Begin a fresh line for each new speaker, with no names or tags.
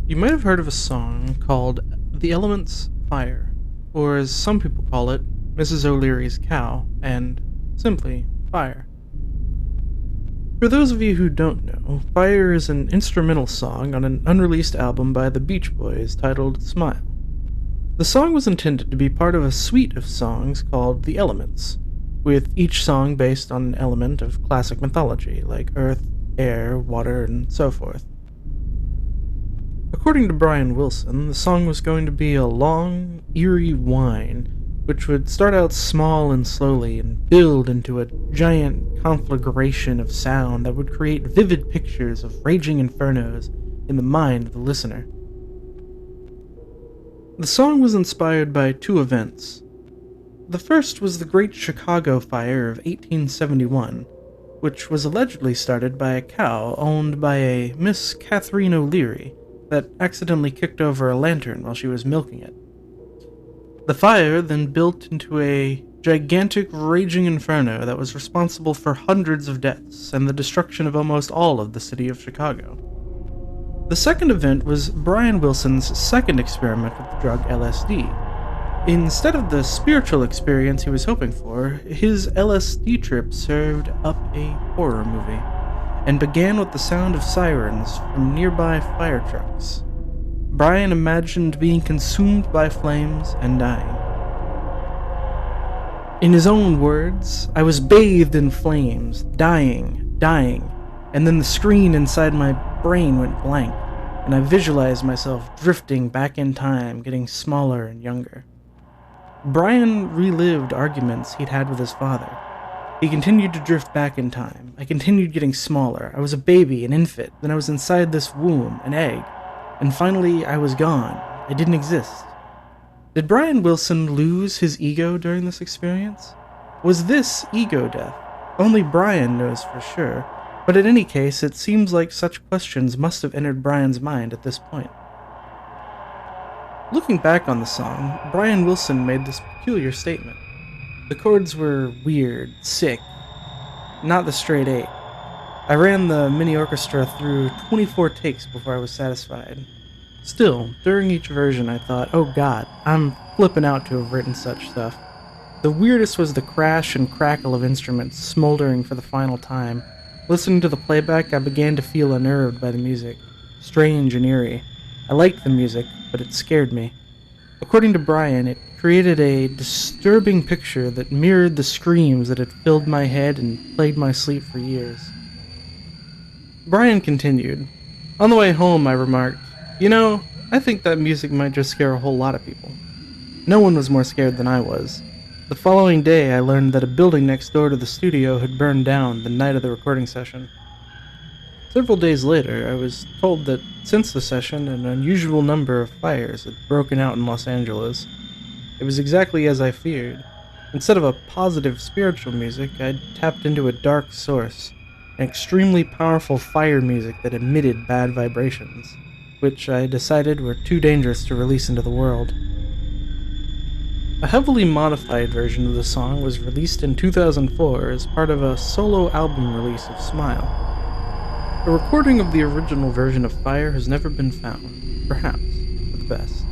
You might have heard of a song called The Elements Fire, or as some people call it, Mrs. O'Leary's Cow, and simply Fire. For those of you who don't know, Fire is an instrumental song on an unreleased album by the Beach Boys titled Smile. The song was intended to be part of a suite of songs called The Elements, with each song based on an element of classic mythology, like earth, air, water, and so forth. According to Brian Wilson, the song was going to be a long, eerie whine, which would start out small and slowly and build into a giant conflagration of sound that would create vivid pictures of raging infernos in the mind of the listener. The song was inspired by two events. The first was the Great Chicago Fire of 1871, which was allegedly started by a cow owned by a Miss Catherine O'Leary that accidentally kicked over a lantern while she was milking it. The fire then built into a gigantic raging inferno that was responsible for hundreds of deaths and the destruction of almost all of the city of Chicago. The second event was Brian Wilson's second experiment with the drug LSD. Instead of the spiritual experience he was hoping for, his LSD trip served up a horror movie, and began with the sound of sirens from nearby fire trucks. Brian imagined being consumed by flames and dying. In his own words, I was bathed in flames, dying, and then the screen inside my brain went blank, and I visualized myself drifting back in time, getting smaller and younger. Brian relived arguments he'd had with his father. He continued to drift back in time. I continued getting smaller. I was a baby, an infant. Then I was inside this womb, an egg. And finally, I was gone. I didn't exist. Did Brian Wilson lose his ego during this experience? Was this ego death? Only Brian knows for sure. But in any case, it seems like such questions must have entered Brian's mind at this point. Looking back on the song, Brian Wilson made this peculiar statement. The chords were weird, sick, not the straight 8. I ran the mini orchestra through 24 takes before I was satisfied. Still, during each version I thought, oh god, I'm flipping out to have written such stuff. The weirdest was the crash and crackle of instruments smoldering for the final time. Listening to the playback, I began to feel unnerved by the music. Strange and eerie. I liked the music, but it scared me. According to Brian, it created a disturbing picture that mirrored the screams that had filled my head and plagued my sleep for years. Brian continued. On the way home, I remarked, I think that music might just scare a whole lot of people. No one was more scared than I was. The following day, I learned that a building next door to the studio had burned down the night of the recording session. Several days later, I was told that since the session, an unusual number of fires had broken out in Los Angeles. It was exactly as I feared. Instead of a positive spiritual music, I'd tapped into a dark source, an extremely powerful fire music that emitted bad vibrations, which I decided were too dangerous to release into the world. A heavily modified version of the song was released in 2004 as part of a solo album release of Smile. A recording of the original version of Fire has never been found, perhaps for the best.